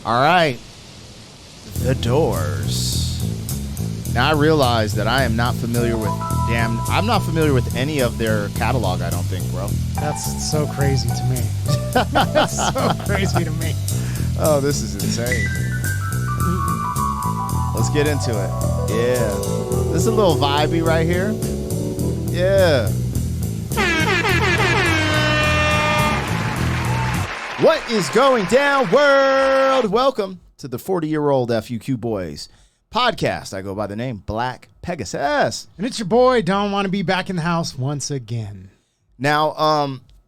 All right. The Doors. Now I realize that I am not familiar with I'm not familiar with any of their catalog, I don't think, bro. That's so crazy to me. That's so crazy to me. Oh, this is insane. Let's get into it. Yeah. This is a little vibey right here. Yeah. What is going down, world? Welcome to the 40-year-old FUQ Boys podcast. I go by the name Black Pegasus. And it's your boy, Don Wanna Be, back in the house once again. Now,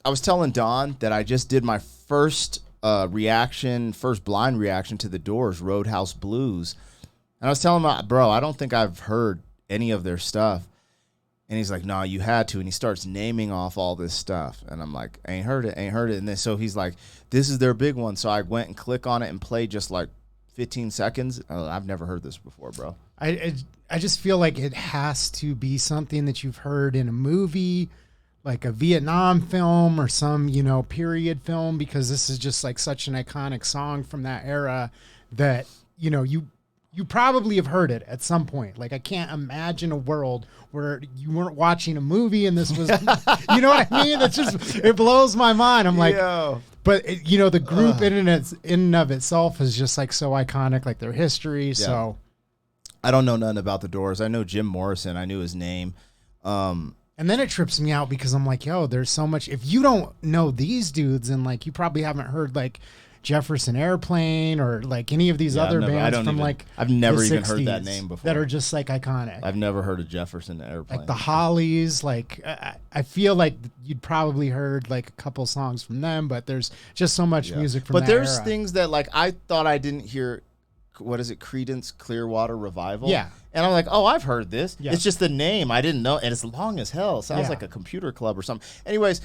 I was telling Don that I just did my first blind reaction to the Doors, Roadhouse Blues. And I was telling him, bro, I don't think I've heard any of their stuff. And he's like, no, you had to. And he starts naming off all this stuff. And I'm like, ain't heard it. And then so he's like, this is their big one. So I went and click on it and played just like 15 seconds. I've never heard this before, bro. I just feel like it has to be something that you've heard in a movie, like a Vietnam film or some, period film, because this is just like such an iconic song from that era that, you probably have heard it at some point. Like, I can't imagine a world where you weren't watching a movie and this was, you know what I mean? It blows my mind. I'm like, Yo. But the group in and of itself is just like so iconic, like their history. Yeah. So I don't know nothing about the Doors. I know Jim Morrison. I knew his name. And then it trips me out because I'm like, yo, there's so much. If you don't know these dudes, and like you probably haven't heard like Jefferson Airplane or like any of these other bands from I've never even heard that name before. That are just like iconic. I've never heard of Jefferson Airplane. Like the Hollies, like I feel like you'd probably heard like a couple songs from them, but there's just so much music from that there's era. Things that like I thought I didn't hear. What is it? Creedence Clearwater Revival? Yeah. And I'm like, oh, I've heard this. Yeah. It's just the name. I didn't know. And it's long as hell. It sounds like a computer club or something. Anyways,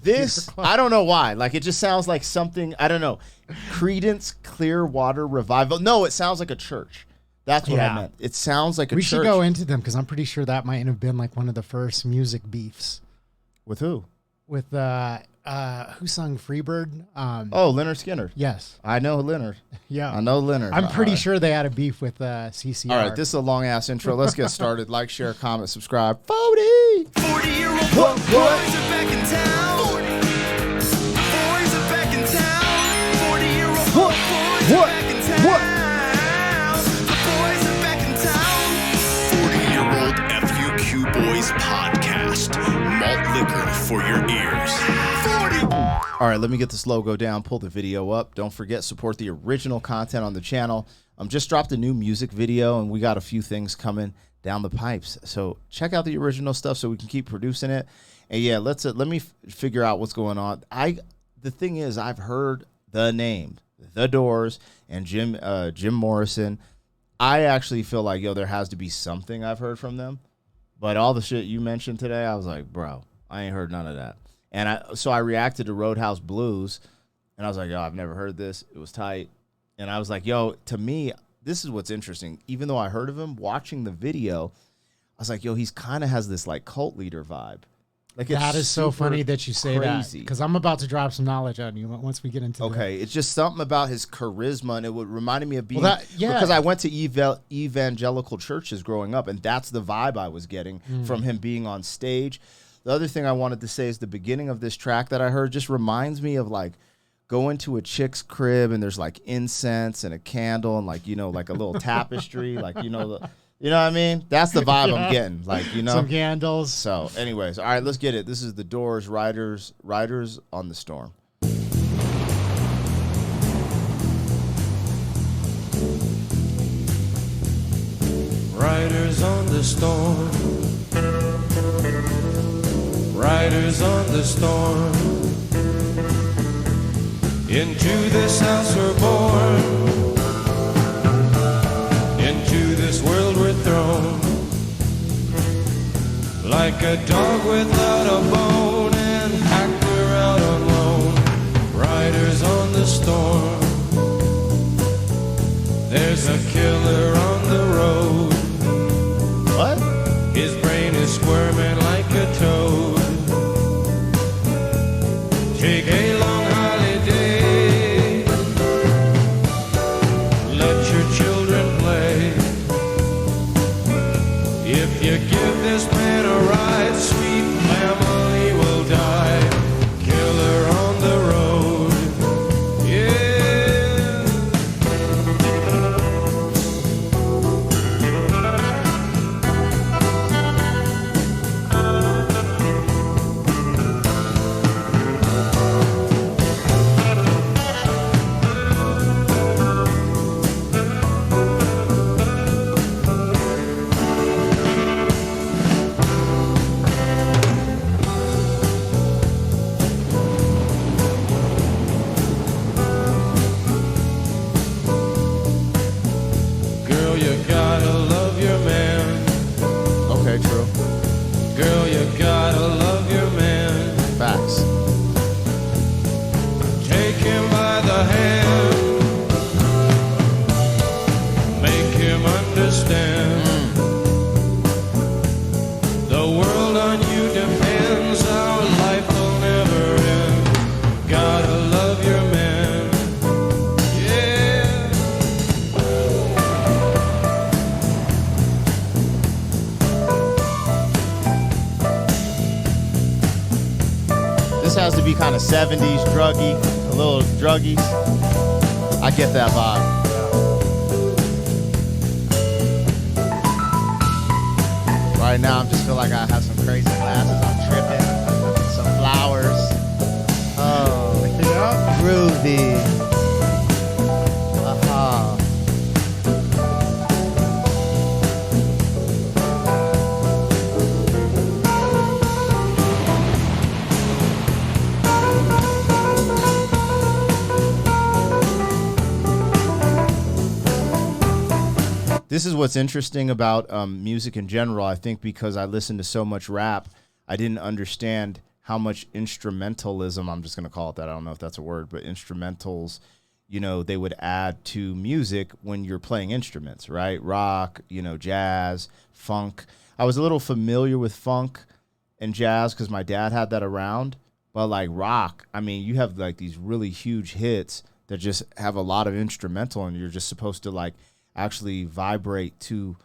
this, I don't know why. Like, it just sounds like something, I don't know. Creedence Clearwater Revival. No, it sounds like a church. That's what I meant. It sounds like a church. We should go into them because I'm pretty sure that might have been like one of the first music beefs. With who? With, who sung Freebird? Leonard Skinner. Yes. I know Leonard. Yeah. I know Leonard. I'm pretty sure they had a beef with CCR. All right, this is a long-ass intro. Let's get started. Like, share, comment, subscribe. 40-year-old boys are back in town. Boys are back in town. 40-year-old boys are back in town. The boys are back in town. 40-year-old FUQ Boys podcast. Malt liquor for your ears. 40. All right, let me get this logo down, pull the video up. Don't forget, support the original content on the channel. Just dropped a new music video, and we got a few things coming down the pipes. So check out the original stuff so we can keep producing it. And yeah, let me figure out what's going on. The thing is, I've heard the name, The Doors, and Jim Morrison. I actually feel like, there has to be something I've heard from them. But all the shit you mentioned today, I was like, bro, I ain't heard none of that. And so I reacted to Roadhouse Blues, and I was like, yo, I've never heard this. It was tight. And I was like, yo, to me, this is what's interesting. Even though I heard of him, watching the video, I was like, yo, he's kind of has this like cult leader vibe. Like, that is so funny that you say crazy. That, because I'm about to drop some knowledge on you once we get into Okay, it's just something about his charisma, and it would reminded me of being yeah. Because I went to evangelical churches growing up, and that's the vibe I was getting from him being on stage. The other thing I wanted to say is the beginning of this track that I heard just reminds me of like going to a chick's crib and there's like incense and a candle and like, like a little tapestry, like, you know what I mean? That's the vibe I'm getting, like, some candles. So anyways, all right, let's get it. This is the Doors, Riders on the Storm. Riders on the storm. Riders on the storm. Into this house we're born. Into this world we're thrown. Like a dog without a bone, and packed we're out on loan. Riders on the storm. There's a killer on the road. What? His brain is squirming like a toad. Take a long holiday. by the hand, make him understand. The world on you depends, our life will never end. Gotta love your man, yeah. This has to be kind of 70s druggy, a little druggy. I get that vibe. Right now, I just feel like I have some crazy glasses. I'm tripping. Some flowers. Oh, Yeah. groovy. Aha. This is what's interesting about music in general. I think because I listened to so much rap, I didn't understand how much instrumentalism, I'm just going to call it that. I don't know if that's a word, but instrumentals, you know, they would add to music when you're playing instruments, right? Rock, you know, jazz, funk. I was a little familiar with funk and jazz because my dad had that around. But like rock, I mean, you have like these really huge hits that just have a lot of instrumental, and you're just supposed to like actually vibrate to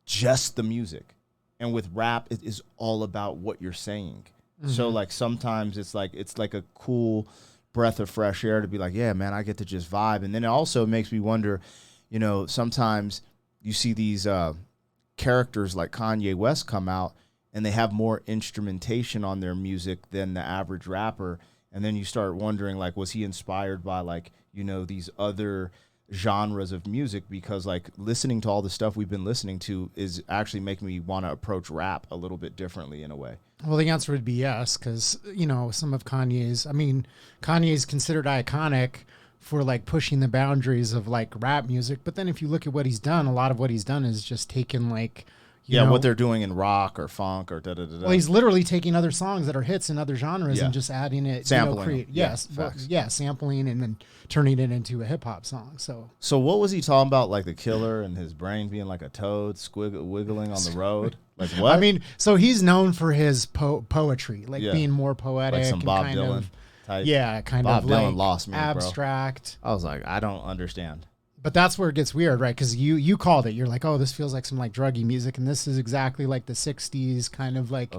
just the music. And with rap, it is all about what you're saying. So like sometimes it's like a cool breath of fresh air to be like, yeah, man, I get to just vibe. And then it also makes me wonder, you know, sometimes you see these characters like Kanye West come out and they have more instrumentation on their music than the average rapper. And then you start wondering, like, was he inspired by, like, you know, these other genres of music? Because like listening to all the stuff we've been listening to is actually making me want to approach rap a little bit differently in a way. Well, the answer would be yes, because, you know, some of Kanye's, I mean, Kanye's considered iconic for like pushing the boundaries of like rap music. But then if you look at what he's done, a lot of what he's done is just taken like, you know, what they're doing in rock or funk or da-da-da-da. Well, he's literally taking other songs that are hits in other genres Yeah. and just adding it, Sampling them. yes, Yeah, facts. sampling and then turning it into a hip hop song. So what was he talking about? Like the killer and his brain being like a toad wiggling on the road? Like what? I mean, so he's known for his poetry, like Yeah. being more poetic like some and Bob kind Dylan of, type. yeah, kind Bob of Dylan like lost me, bro. abstract. I was like, I don't understand. But that's where it gets weird, right? Because you called it. You're like, oh, this feels like some like druggy music, and this is exactly like the '60s kind of like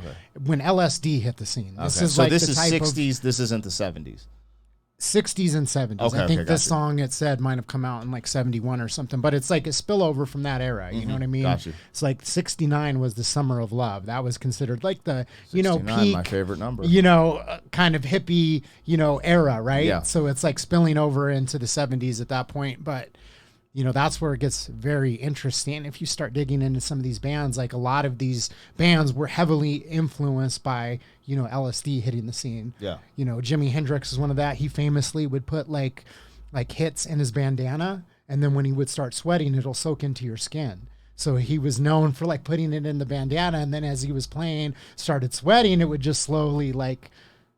when LSD hit the scene. This is so like this the is type 60s. This isn't the 70s. 60s and 70s. Okay, I think okay, this gotcha. song it said might have come out in like 71 or something, but it's like a spillover from that era. You know what I mean? Gotcha. It's like 69 was the summer of love. That was considered like the, you know, 69, peak, my favorite number. you know, kind of hippie, you know, era, right? Yeah. So it's like spilling over into the 70s at that point. But, you know, that's where it gets very interesting. If you start digging into some of these bands, like a lot of these bands were heavily influenced by, you know, LSD hitting the scene. Yeah. You know, Jimi Hendrix is one of that. He famously would put like hits in his bandana, and then when he would start sweating, it'll soak into your skin. So he was known for like putting it in the bandana, and then as he was playing, started sweating, it would just slowly like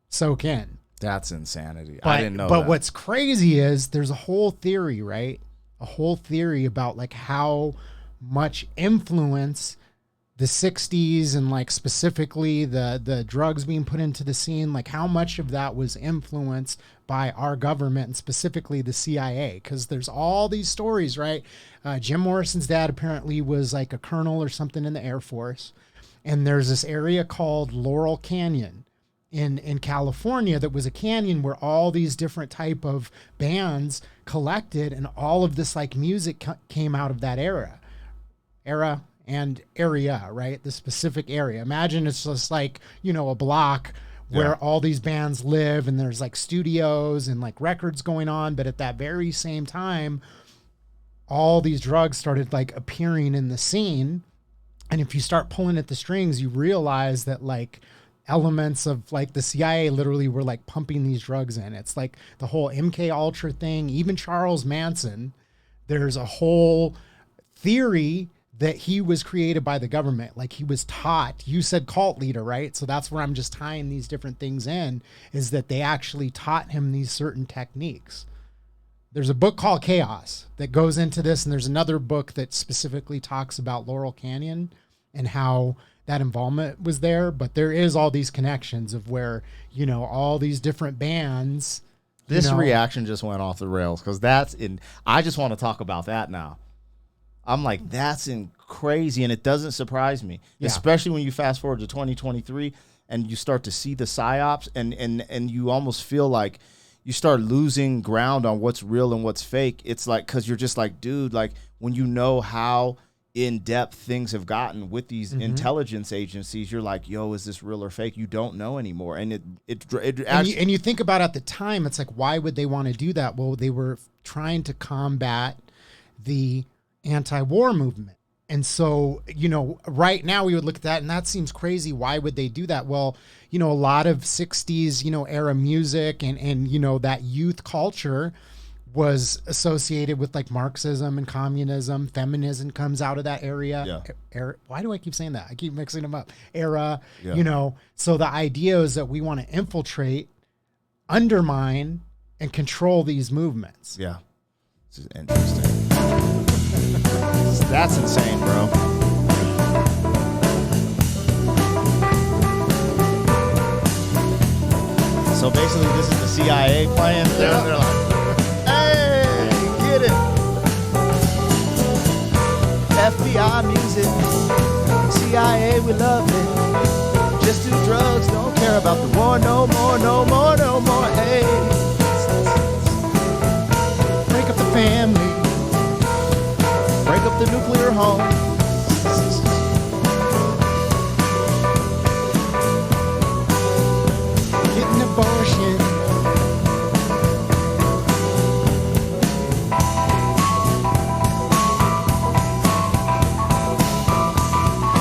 soak in. That's insanity. But, I didn't know But that. what's crazy is there's a whole theory, right? A whole theory about like how much influence the 60s and like specifically the drugs being put into the scene, like how much of that was influenced by our government and specifically the CIA. Because there's all these stories, right? Jim Morrison's dad apparently was like a colonel or something in the Air Force. And there's this area called Laurel Canyon in California that was a canyon where all these different type of bands collected, and all of this like music came out of that era and area, right? The specific area. Imagine it's just like, you know, a block where all these bands live, and there's like studios and like records going on. But at that very same time, all these drugs started like appearing in the scene. And if you start pulling at the strings, you realize that like elements of like the CIA literally were like pumping these drugs in. It's like the whole MK Ultra thing, even Charles Manson. There's a whole theory that he was created by the government. Like he was taught, you said cult leader, right? So that's where I'm just tying these different things in, is that they actually taught him these certain techniques. There's a book called Chaos that goes into this. And there's another book that specifically talks about Laurel Canyon and how that involvement was there. But there is all these connections of where, you know, all these different bands. This reaction just went off the rails because I just want to talk about that now. I'm like, that's crazy, and it doesn't surprise me, especially when you fast forward to 2023 and you start to see the psyops, and you almost feel like you start losing ground on what's real and what's fake. It's like, because you're just like, dude, like when you know how in depth things have gotten with these intelligence agencies, you're like, yo, is this real or fake? You don't know anymore, and and you think about at the time, it's like, why would they want to do that? Well, they were trying to combat the anti-war movement. And so, you know, right now we would look at that and that seems crazy. Why would they do that? Well, you know, a lot of 60s, you know, era music and, you know, that youth culture was associated with like Marxism and communism. Feminism comes out of that area. Era. Why do I keep saying that? I keep mixing them up. Era, you know, so the idea is that we want to infiltrate, undermine, and control these movements. Yeah. This is interesting. That's insane, bro. So basically, this is the CIA playing. They're like, hey, get it. FBI music. CIA, we love it. Just do drugs, don't care about the war no more, no more, no more. Hey. Break up the family. Break up the nuclear home. Get an abortion.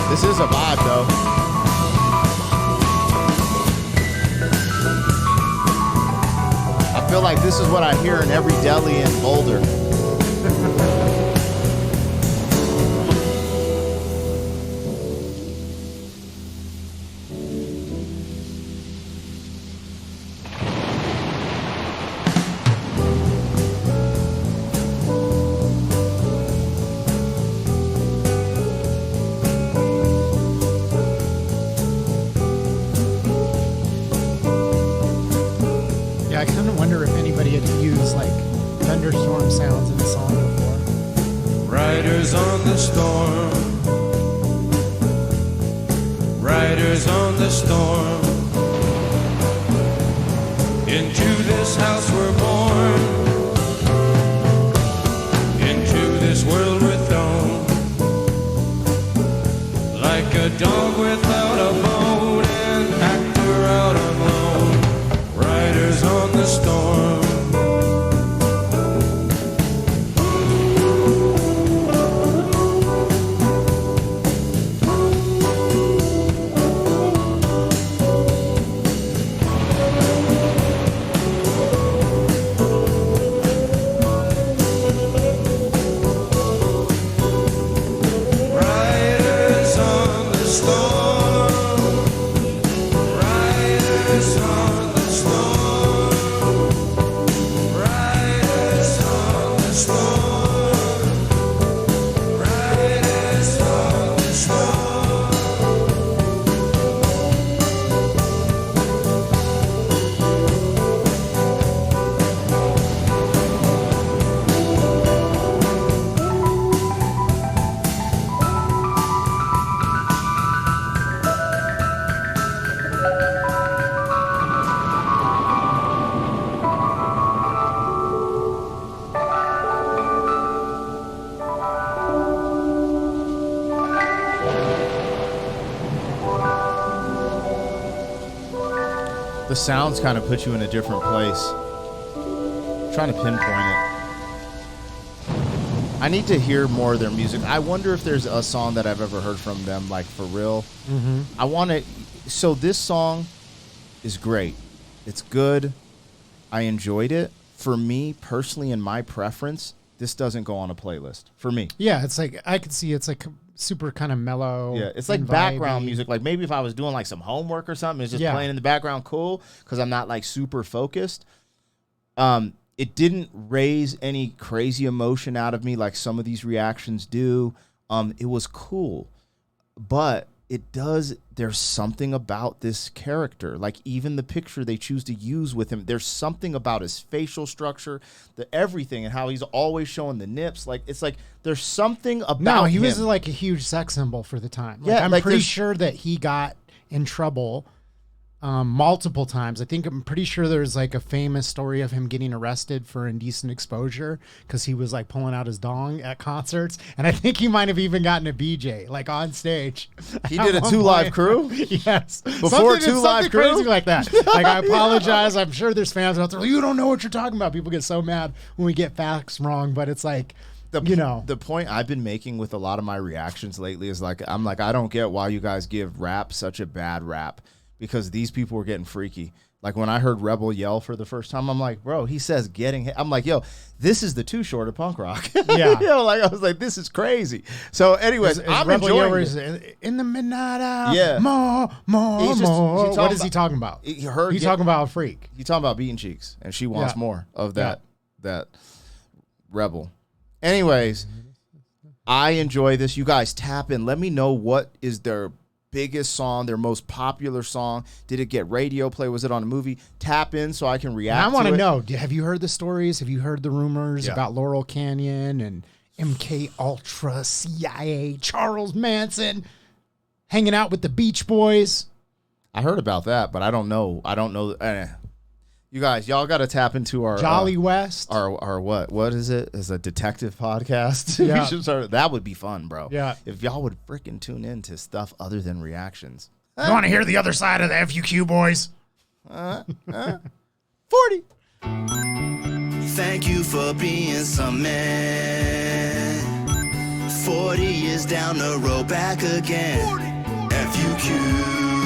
This is a vibe, though. I feel like this is what I hear in every deli in Boulder. I kind of wonder if anybody had used like thunderstorm sounds in a song before. Riders on the storm. Riders on the storm. Into this house we're born. Into this world we're thrown. Like a dog without a bone, an actor out on loan. Riders on the storm. Riders on the storm. Riders on the storm. Riders on the storm. Riders on the storm. The sounds kind of put you in a different place. I'm trying to pinpoint it. I need to hear more of their music. I wonder if there's a song that I've ever heard from them, like for real. I want to. So this song is great. It's good. I enjoyed it. For me personally, in my preference, this doesn't go on a playlist. For me, Yeah, it's like I could see it's like super kind of mellow. Yeah, it's like and background vibey. music. Like maybe if I was doing like some homework or something, it's just Yeah. playing in the background, cool, because I'm not like super focused. It didn't raise any crazy emotion out of me like some of these reactions do. It was cool, but it does. There's something about this character, like even the picture they choose to use with him. There's something about his facial structure, the everything, and how he's always showing the nips. Like it's like there's something about. No, he him. was like a huge sex symbol for the time. Like, Yeah, I'm like pretty there's- sure that he got in trouble multiple times. I'm pretty sure there's like a famous story of him getting arrested for indecent exposure because he was like pulling out his dong at concerts, and I think he might have even gotten a BJ like on stage. He at did a one 2 Live point. Crew? Yes, Before 2 Live something Crew? crazy like that. Like I apologize. I'm sure there's fans out there. You don't know what you're talking about. People get so mad when we get facts wrong, but it's like. The point I've been making with a lot of my reactions lately is like I'm like I don't get why you guys give rap such a bad rap, because these people were getting freaky. Like when I heard Rebel yell for the first time, I'm like, bro, he says getting hit. I'm like, yo, this is the Too Short of punk rock. Yeah. Like I was like, this is crazy. So anyways, I'm Rebel enjoying Yell it. is in the midnight hour. Yeah. More. He's What is he talking about? He's talking about a freak. He's talking about beating cheeks, and she wants Yeah. more of that Rebel. Anyways, I enjoy this. You guys tap in. Let me know what is their biggest song, their most popular song. Did it get radio play? Was it on a movie? Tap in so I can react. And I want to to it. know, have you heard the stories? Have you heard the rumors Yeah. about Laurel Canyon and MK Ultra, CIA, Charles Manson hanging out with the Beach Boys? I heard about that, but I don't know. You guys, y'all got to tap into our Jolly West. Our what is it? It's a detective podcast. Yeah. We should start, that would be fun, bro. Yeah. If y'all would freaking tune in to stuff other than reactions. You want to hear the other side of the FUQ, boys? 40. Thank you for being some man. 40 years down the road, back again. FUQ.